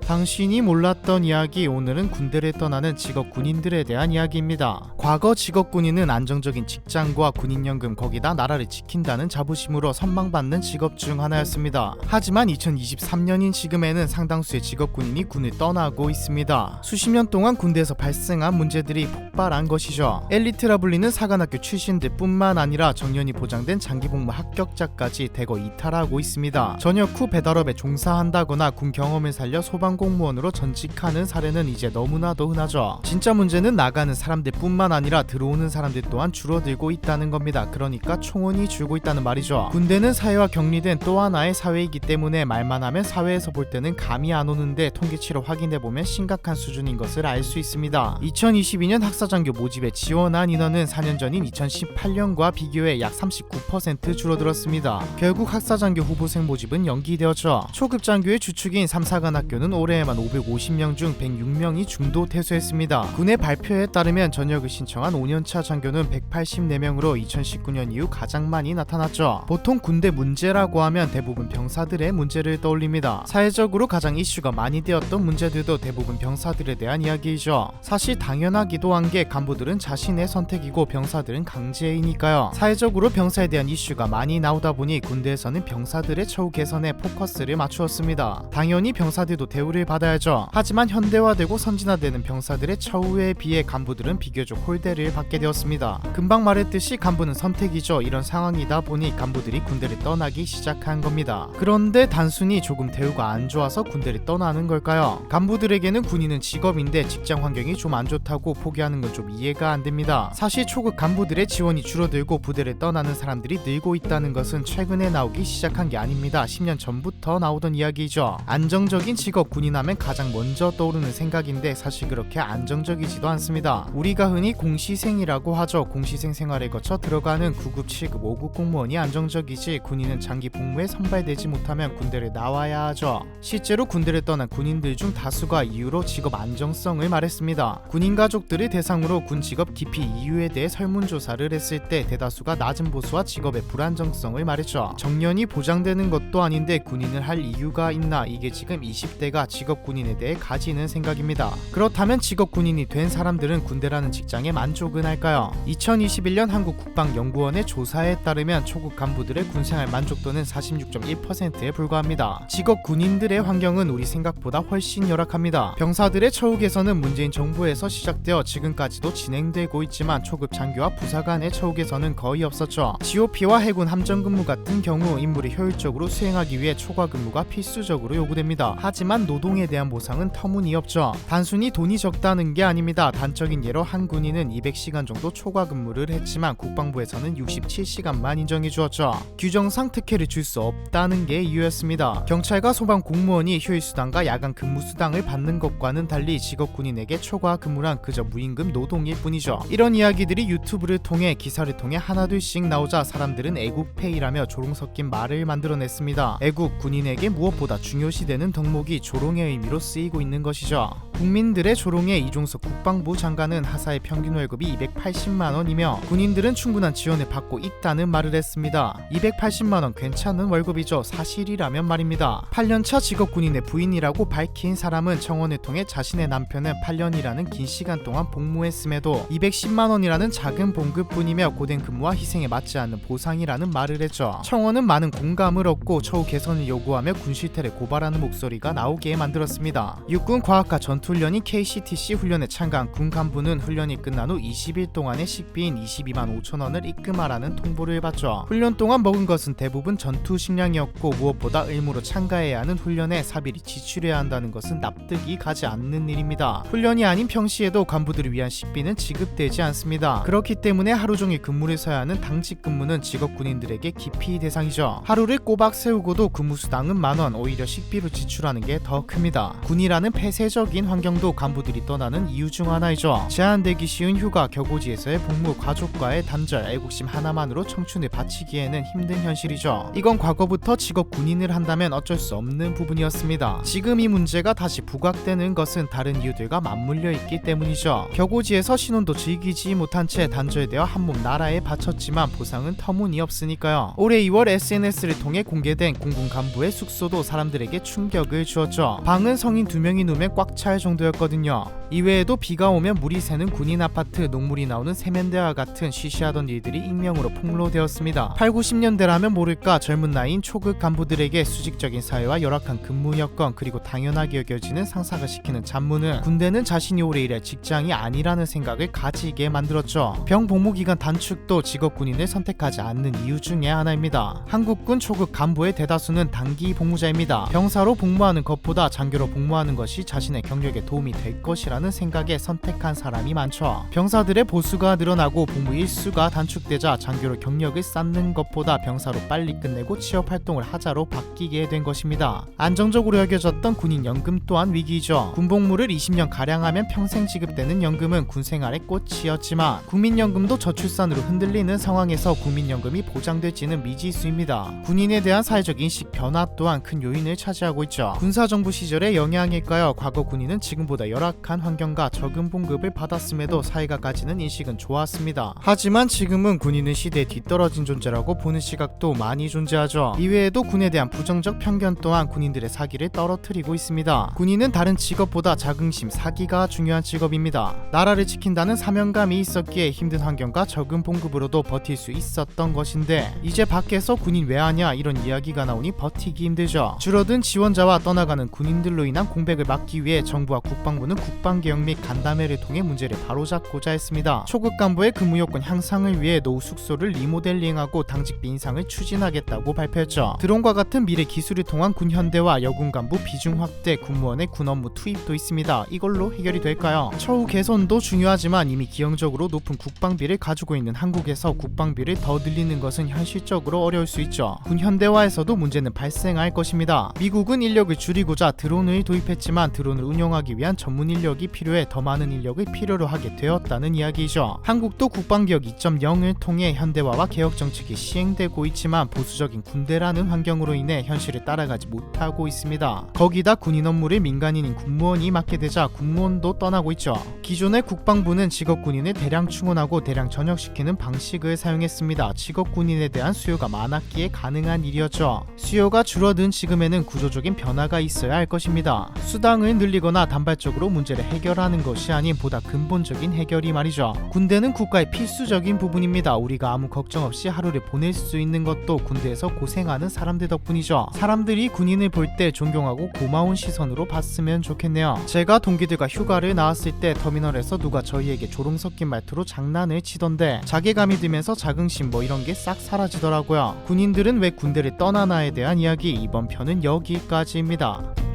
당신이 몰랐던 이야기, 오늘은 군대를 떠나는 직업 군인들에 대한 이야기입니다. 과거 직업 군인은 안정적인 직장과 군인연금, 거기다 나라를 지킨다는 자부심으로 선망받는 직업 중 하나였습니다. 하지만 2023년인 지금에는 상당수의 직업 군인이 군을 떠나고 있습니다. 수십 년 동안 군대에서 발생한 문제들이 폭발한 것이죠. 엘리트라 불리는 사관학교 출신들 뿐만 아니라 정년이 보장된 장기복무 합격자까지 대거 이탈하고 있습니다. 전역 후 배달업에 종사한다거나 군 경험을 살려 소방공무원으로 전직하는 사례는 이제 너무나도 흔하죠. 진짜 문제는 나가는 사람들 뿐만 아니라 들어오는 사람들 또한 줄어들고 있다는 겁니다. 그러니까 총원이 줄고 있다는 말이죠. 군대는 사회와 격리된 또 하나의 사회이기 때문에 말만 하면 사회에서 볼 때는 감이 안 오는데 통계치로 확인해보면 심각한 수준인 것을 알 수 있습니다. 2022년 학사장교 모집에 지원한 인원은 4년 전인 2018년과 비교해 약 39% 줄어들었습니다. 결국 학사장교 후보생 모집은 연기되었죠. 초급장교의 주축인 3사관학교는 올해에만 550명 중 106명이 중도 퇴소했습니다. 군의 발표에 따르면 전역을 신청한 5년차 장교는 184명으로 2019년 이후 가장 많이 나타났죠. 보통 군대 문제라고 하면 대부분 병사들의 문제를 떠올립니다. 사회적으로 가장 이슈가 많이 되었던 문제들도 대부분 병사들에 대한 이야기이죠. 사실 당연하기도 한 게 간부들은 자신의 선택이고 병사들은 강제이니까요. 사회적으로 병사에 대한 이슈가 많이 나오다 보니 군대에서는 병사들의 처우 개선에 포커스를 맞추었습니다. 당연히 병사들도 대우를 받아야죠. 하지만 현대화되고 선진화되는 병사들의 처우에 비해 간부들은 비교적 홀대를 받게 되었습니다. 금방 말했듯이 간부는 선택이죠. 이런 상황이다 보니 간부들이 군대를 떠나기 시작한 겁니다. 그런데 단순히 조금 대우가 안 좋아서 군대를 떠나는 걸까요? 간부들에게는 군인은 직업인데 직장 환경이 좀 안 좋다고 포기하는 건 좀 이해가 안 됩니다. 사실 초급 간부들의 지원이 줄어들고 부대를 떠나는 사람들이 늘고 있다는 것은 최근에 나오기 시작한 게 아닙니다. 10년 전부터 나오던 이야기죠. 안정적인 직업 군인하면 가장 먼저 떠오르는 생각인데 사실 그렇게 안정적이지도 않습니다. 우리가 흔히 공시생이라고 하죠. 공시생 생활을 거쳐 들어가는 9급, 7급, 5급 공무원이 안정적이지 군인은 장기 복무에 선발되지 못하면 군대를 나와야 하죠. 실제로 군대를 떠난 군인들 중 다수가 이유로 직업 안정성을 말했습니다. 군인 가족들을 대상으로 군 직업 기피 이유에 대해 설문조사를 했을 때 대다수가 낮은 보수와 직업의 불안정성을 말했죠. 정년이 보장되는 것도 아닌데 군인을 할 이유가 있나, 이게 지금 20대가 직업 군인에 대해 가지는 생각입니다. 그렇다면 직업 군인이 된 사람들은 군대라는 직장에 만족은 할까요? 2021년 한국국방연구원의 조사에 따르면 초급 간부들의 군생활 만족도는 46.1%에 불과합니다. 직업 군인들의 환경은 우리 생각보다 훨씬 열악합니다. 병사들의 처우 개선은 문재인 정부에서 시작되어 지금까지도 진행되고 있지만 초급 장교와 부사관의 처우 개선은 거의 없었죠. GOP와 해군 함정근무 같은 경우 임무를 효율적으로 수행하기 위해 초과 근무가 필수적으로 요구됩니다. 하지만 노동에 대한 보상은 터무니없죠. 단순히 돈이 적다는 게 아닙니다. 단적인 예로 한 군인은 200시간 정도 초과 근무를 했지만 국방부에서는 67시간만 인정해 주었죠. 규정상 특혜를 줄 수 없다는 게 이유였습니다. 경찰과 소방 공무원이 휴일수당과 야간 근무수당을 받는 것과는 달리 직업군인에게 초과 근무란 그저 무임금 노동일 뿐이죠. 이런 이야기들이 유튜브를 통해 기사를 통해 하나둘씩 나오자 사람들은 애국페이라며 조롱 섞인 말을 만들어냈습니다. 애국, 군인에게 무엇보다 중요시되는 덕목이 조롱의 의미로 쓰이고 있는 것이죠. 국민들의 조롱에 이종석 국방부 장관은 하사의 평균 월급이 280만원이며 군인들은 충분한 지원을 받고 있다는 말을 했습니다. 280만원 괜찮은 월급이죠. 사실이라면 말입니다. 8년차 직업군인의 부인이라고 밝힌 사람은 청원을 통해 자신의 남편은 8년이라는 긴 시간 동안 복무했음에도 210만원이라는 작은 봉급뿐이며 고된 근무와 희생에 맞지 않는 보상이라는 말을 했죠. 청원은 많은 공감을 얻고 처우 개선을 요구하며 군 실태를 고발하는 목소리가 나오게 만들었습니다. 육군 과학과 전투훈련인 KCTC 훈련에 참가한 군 간부는 훈련이 끝난 후 20일 동안의 식비인 22만 5천원을 입금하라는 통보를 받죠. 훈련 동안 먹은 것은 대부분 전투 식량이었고 무엇보다 의무로 참가해야 하는 훈련에 사비리 지출해야 한다는 것은 납득이 가지 않는 일입니다. 훈련이 아닌 평시에도 간부들을 위한 식비는 지급되지 않습니다. 그렇기 때문에 하루 종일 근무를 서야 하는 당직 근무는 직업군인들에게 기피 대상이죠. 하루를 꼬박 세우고도 근무수당은 만원, 오히려 식비로 지출하는 게 더 큽니다. 군이라는 폐쇄적인 환경도 간부들이 떠나는 이유 중 하나이죠. 제한되기 쉬운 휴가, 격오지에서의 복무, 가족과의 단절, 애국심 하나만으로 청춘을 바치기에는 힘든 현실이죠. 이건 과거부터 직업 군인을 한다면 어쩔 수 없는 부분이었습니다. 지금 이 문제가 다시 부각되는 것은 다른 이유들과 맞물려 있기 때문이죠. 격오지에서 신혼도 즐기지 못한 채 단절되어 한몸 나라에 바쳤지만 보상은 터무니없으니까요. 올해 2월 SNS를 통해 공개된 공군 간부의 숙소도 사람들에게 충격을 주었죠. 방은 성인 2명이 누우면 꽉 찰 정도였거든요. 이외에도 비가 오면 물이 새는 군인 아파트, 녹물이 나오는 세면대와 같은 시시하던 일들이 익명으로 폭로되었습니다. 8, 90년대라면 모를까 젊은 나이인 초급 간부들에게 수직적인 사회와 열악한 근무 여건, 그리고 당연하게 여겨지는 상사가 시키는 잡무는 군대는 자신이 오래 일할 직장이 아니라는 생각을 가지게 만들었죠. 병 복무 기간 단축도 직업 군인을 선택하지 않는 이유 중에 하나입니다. 한국군 초급 간부의 대다수는 단기 복무자입니다. 병사로 복무하는 것보다 장교로 복무하는 것이 자신의 경력에 도움이 될 것이라는 생각에 선택한 사람이 많죠. 병사들의 보수가 늘어나고 복무 일수가 단축되자 장교로 경력을 쌓는 것보다 병사로 빨리 끝내고 취업 활동을 하자로 바뀌게 된 것입니다. 안정적으로 여겨졌던 군인 연금 또한 위기죠. 군복무를 20년 가량 하면 평생 지급되는 연금은 군 생활의 꽃이었지만 국민연금도 저출산으로 흔들리는 상황에서 국민연금이 보장될지는 미지수입니다. 군인에 대한 사회적 인식 변화 또한 큰 요인을 차지하고 있죠. 군사정부 시절의 영향일까요? 과거 군인은 지금보다 열악한 환경과 적은 봉급을 받았음에도 사회가 가지는 인식은 좋았습니다. 하지만 지금은 군인은 시대에 뒤떨어진 존재라고 보는 시각도 많이 존재하죠. 이외에도 군에 대한 부정적 편견 또한 군인들의 사기를 떨어뜨리고 있습니다. 군인은 다른 직업보다 자긍심, 사기가 중요한 직업입니다. 나라를 지킨다는 사명감이 있었기에 힘든 환경과 적은 봉급으로도 버틸 수 있었던 것인데 이제 밖에서 군인 왜 하냐 이런 이야기가 나오니 버티기 힘들죠. 줄어든 지원자와 떠나가는 군인들로 인한 공백을 막기 위해 정부와 국방부는 국방개혁 및 간담회를 통해 문제를 바로잡고자 했습니다. 초급 간부의 근무 요건 향상을 위해 노후 숙소를 리모델링하고 당직비 인상을 추진하겠다고 발표했죠. 드론과 같은 미래 기술을 통한 군 현대화, 여군 간부 비중 확대, 군무원의 군 업무 투입도 있습니다. 이걸로 해결이 될까요? 처우 개선도 중요하지만 이미 기형적으로 높은 국방비를 가지고 있는 한국에서 국방비를 더 늘리는 것은 현실적으로 어려울 수 있죠. 군 현대화에서도 문제는 발생할 것입니다. 미국은 인력을 줄이고자 드론을 도입했지만 드론을 운영하기 위한 전문 인력이 필요해 더 많은 인력을 필요로 하게 되었다는 이야기죠. 한국도 국방개혁 2.0을 통해 현대화와 개혁 정책이 시행되고 있지만 보수적인 군대라는 환경으로 인해 현실을 따라가지 못하고 있습니다. 거기다 군인 업무를 민간인인 군무원이 맡게 되자 군무원도 떠나고 있죠. 기존의 국방부는 직업군인을 대량 충원하고 대량 전역시키는 방식을 사용했습니다. 직업군인에 대한 수요가 많았기에 가능한 일이었죠. 수요가 줄어든 지금에는 구조적인 변화가 있어야 할 것입니다. 수당을 늘리거나 단발적으로 문제를 해결하는 것이 아닌 보다 근본적인 해결이 말이죠. 군대는 국가의 필수적인 부분입니다. 우리가 아무 걱정 없이 하루를 보낼 수 있는 것도 군대에서 고생하는 사람들 덕분이죠. 사람들이 군인을 볼 때 존경하고 고마운 시선으로 봤으면 좋겠네요. 제가 동기들과 휴가를 나왔을 때 터미널에서 누가 저희에게 조롱 섞인 말투로 장난을 치던데 자괴감이 들면서 자긍심 뭐 이런 게 싹 사라지더라고요. 군인들은 왜 군대를 떠나나에 대한 이야기, 이번 편은 여기까지입니다.